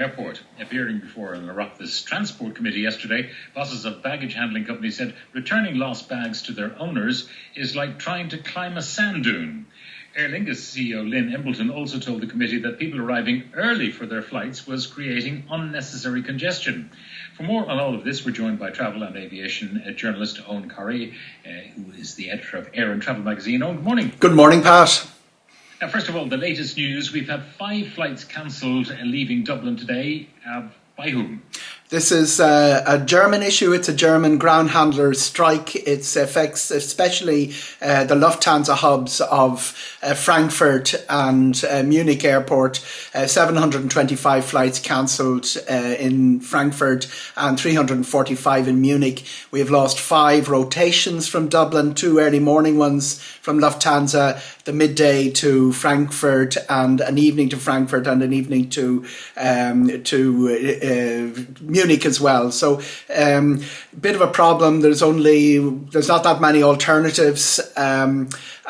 Airport. Appearing before an Oireachtas Transport Committee yesterday, bosses of baggage handling companies said returning lost bags to their owners is like trying to climb a sand dune. Aer Lingus CEO Lynn Embleton also told the committee that people arriving early for their flights was creating unnecessary congestion. For more on all of this, we're joined by travel and aviation journalist Eoghan Corry, who is the editor of Air and Travel magazine. Eoghan, good morning. Good morning, Pat. Now, first of all, the latest news. We've had 5 flights cancelled leaving Dublin today. By whom? This is a German issue. It's a German ground handler strike. It affects especially the Lufthansa hubs of Frankfurt and Munich Airport. 725 flights cancelled in Frankfurt and 345 in Munich. We have lost 5 rotations from Dublin, 2 early morning ones from Lufthansa, the midday to Frankfurt and an evening to Frankfurt and an evening to Munich as well. So bit of a problem. There's not that many alternatives,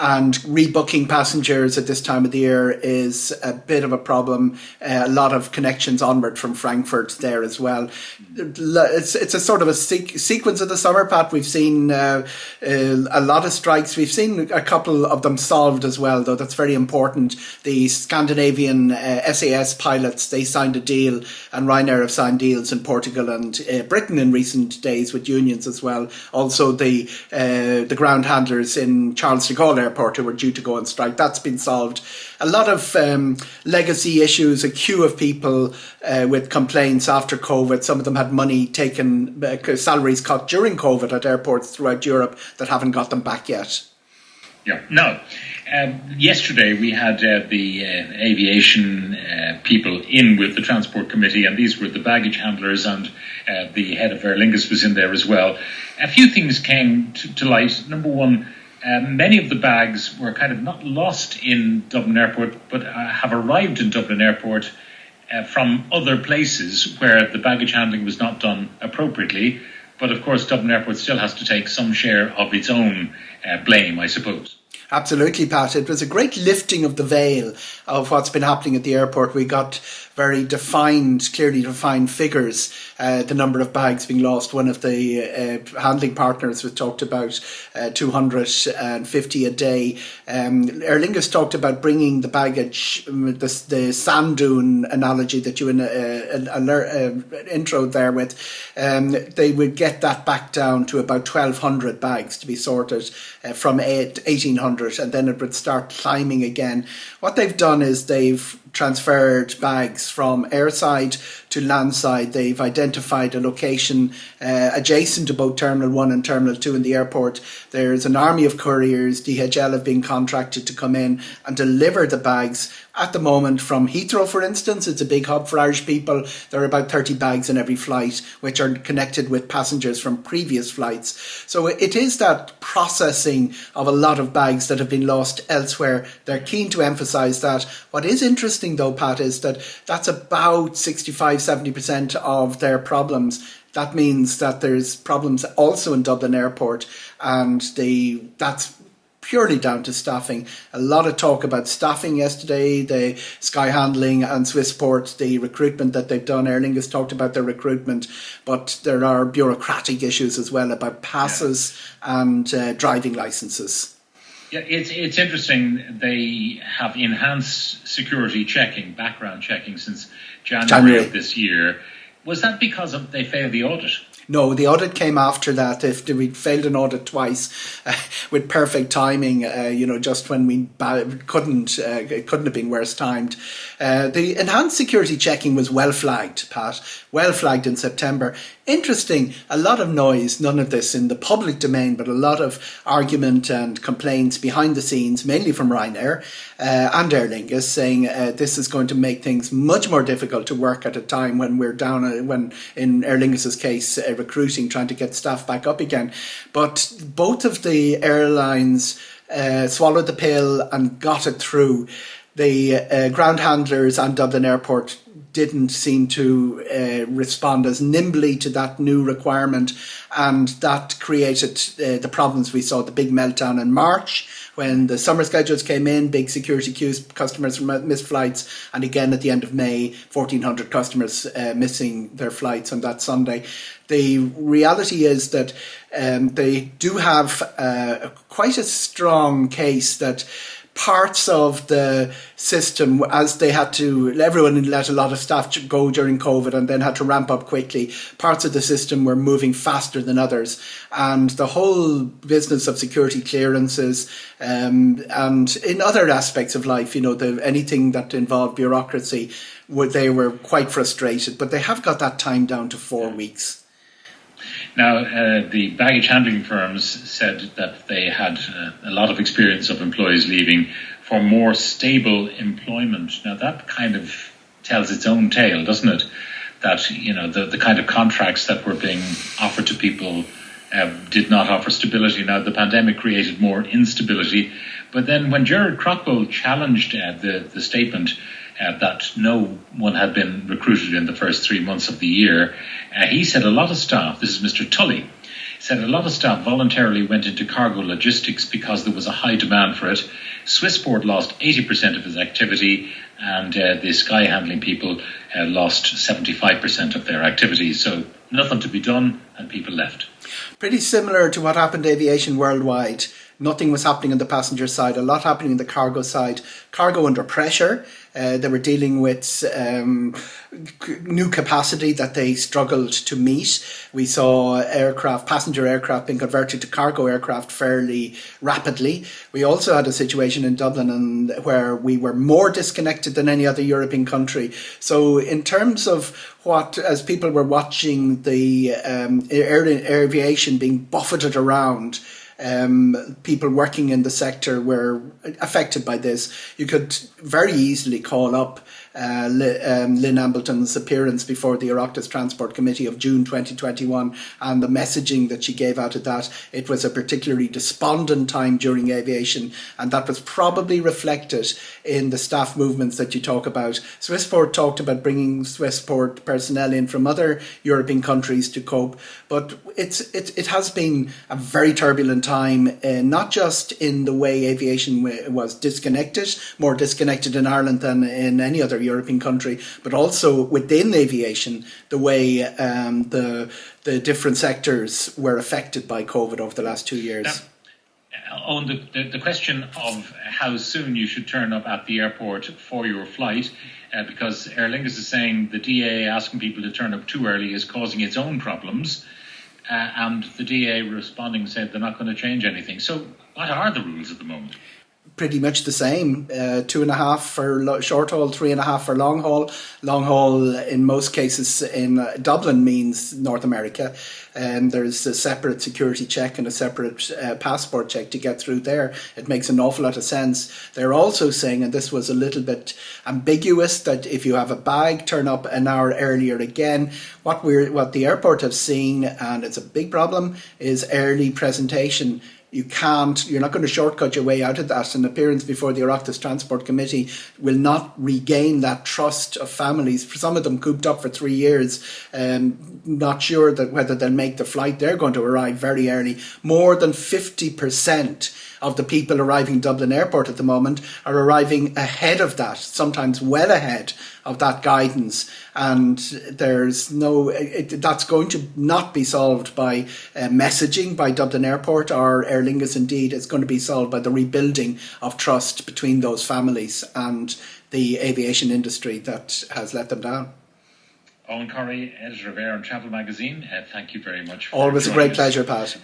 and rebooking passengers at this time of the year is a bit of a problem. A lot of connections onward from Frankfurt there as well. It's a sort of a sequence of the summer, Pat. We've seen a lot of strikes. We've seen a couple of them solved as well, though that's very important. The Scandinavian SAS pilots, they signed a deal, and Ryanair have signed deals in Portugal and Britain in recent days with unions as well. Also the ground handlers in Charles de Gaulle Airport who were due to go on strike, that's been solved. A lot of legacy issues, a queue of people with complaints after COVID. Some of them had money taken, salaries cut during COVID at airports throughout Europe that haven't got them back yet. Yeah. Now, yesterday we had the aviation people in with the Transport Committee, and these were the baggage handlers, and the head of Aer Lingus was in there as well. A few things came to light. Number one, many of the bags were kind of not lost in Dublin Airport, but have arrived in Dublin Airport from other places where the baggage handling was not done appropriately. But of course, Dublin Airport still has to take some share of its own blame, I suppose. Absolutely, Pat. It was a great lifting of the veil of what's been happening at the airport. We got very clearly defined figures, the number of bags being lost. One of the handling partners was talked about 250 a day. Aer Lingus talked about bringing the baggage, the sand dune analogy that you introed there with. They would get that back down to about 1,200 bags to be sorted from 1,800, and then it would start climbing again. What they've done is they've transferred bags from airside to landside. They've identified a location adjacent to both Terminal 1 and Terminal 2 in the airport. There's an army of couriers. DHL have been contracted to come in and deliver the bags. At the moment, from Heathrow, for instance, it's a big hub for Irish people. There are about 30 bags in every flight, which are connected with passengers from previous flights. So it is that processing of a lot of bags that have been lost elsewhere. They're keen to emphasise that. What is interesting, though, Pat, is that that's about 65-70% of their problems. That means that there's problems also in Dublin Airport, and that's purely down to staffing. A lot of talk about staffing yesterday, the Sky Handling and Swissport, the recruitment that they've done. Aer Lingus talked about their recruitment, but there are bureaucratic issues as well about passes and driving licenses. Yeah, it's interesting. They have enhanced security checking, background checking since January of this year. Was that because they failed the audit? No, the audit came after that. If we failed an audit twice with perfect timing, just when we couldn't, it couldn't have been worse timed. The enhanced security checking was well flagged, Pat, well flagged in September. Interesting, a lot of noise, none of this in the public domain, but a lot of argument and complaints behind the scenes, mainly from Ryanair and Aer Lingus, saying this is going to make things much more difficult to work at a time when we're down, when in Aer Lingus's case, recruiting, trying to get staff back up again. But both of the airlines swallowed the pill and got it through. the ground handlers and Dublin Airport didn't seem to respond as nimbly to that new requirement, and that created the problems we saw, the big meltdown in March when the summer schedules came in, big security queues, customers missed flights, and again at the end of May, 1,400 customers missing their flights on that Sunday. The reality is that they do have quite a strong case that parts of the system, as they had to, everyone let a lot of staff go during COVID and then had to ramp up quickly, parts of the system were moving faster than others. And the whole business of security clearances and in other aspects of life, anything that involved bureaucracy, they were quite frustrated. But they have got that time down to 4 weeks. Now, the baggage handling firms said that they had a lot of experience of employees leaving for more stable employment. Now, that kind of tells its own tale, doesn't it? That, the kind of contracts that were being offered to people did not offer stability. Now, the pandemic created more instability. But then when Gerard Crockwell challenged the statement that no one had been recruited in the first 3 months of the year, he said a lot of staff, this is Mr. Tully, said a lot of staff voluntarily went into cargo logistics because there was a high demand for it. Swissport lost 80% of its activity, and the sky handling people lost 75% of their activity. So nothing to be done, and people left. Pretty similar to what happened to aviation worldwide. Nothing was happening on the passenger side, a lot happening on the cargo side. Cargo under pressure. They were dealing with new capacity that they struggled to meet. We saw passenger aircraft being converted to cargo aircraft fairly rapidly. We also had a situation in Dublin where we were more disconnected than any other European country. So in terms of as people were watching the aviation being buffeted around, people working in the sector were affected by this. You could very easily call up Lynn Ambleton's appearance before the Oireachtas Transport Committee of June 2021 and the messaging that she gave out of that. It was a particularly despondent time during aviation, and that was probably reflected in the staff movements that you talk about. Swissport talked about bringing Swissport personnel in from other European countries to cope, but it has been a very turbulent time, not just in the way aviation was disconnected, more disconnected in Ireland than in any other European country, but also within aviation, the way the different sectors were affected by COVID over the last 2 years. On the question of how soon you should turn up at the airport for your flight, because Aer Lingus is saying the DAA asking people to turn up too early is causing its own problems, and the DAA responding said they're not going to change anything. So what are the rules at the moment? Pretty much the same. 2.5 for short haul, 3.5 for long haul. Long haul in most cases in Dublin means North America. There's a separate security check and a separate passport check to get through there. It makes an awful lot of sense. They're also saying, and this was a little bit ambiguous, that if you have a bag, turn up an hour earlier again. What the airport have seen, and it's a big problem, is early presentation. You're not going to shortcut your way out of that. An appearance before the Oireachtas Transport Committee will not regain that trust of families. For some of them cooped up for 3 years, not sure that whether they'll make the flight. They're going to arrive very early. More than 50% of the people arriving Dublin Airport at the moment are arriving ahead of that, sometimes well ahead of that guidance, and that's going to not be solved by messaging by Dublin Airport or Aer Lingus. Indeed, it's going to be solved by the rebuilding of trust between those families and the aviation industry that has let them down. Eoghan Corry, editor of Air and Travel magazine, thank you very much. Always a great pleasure, Pat.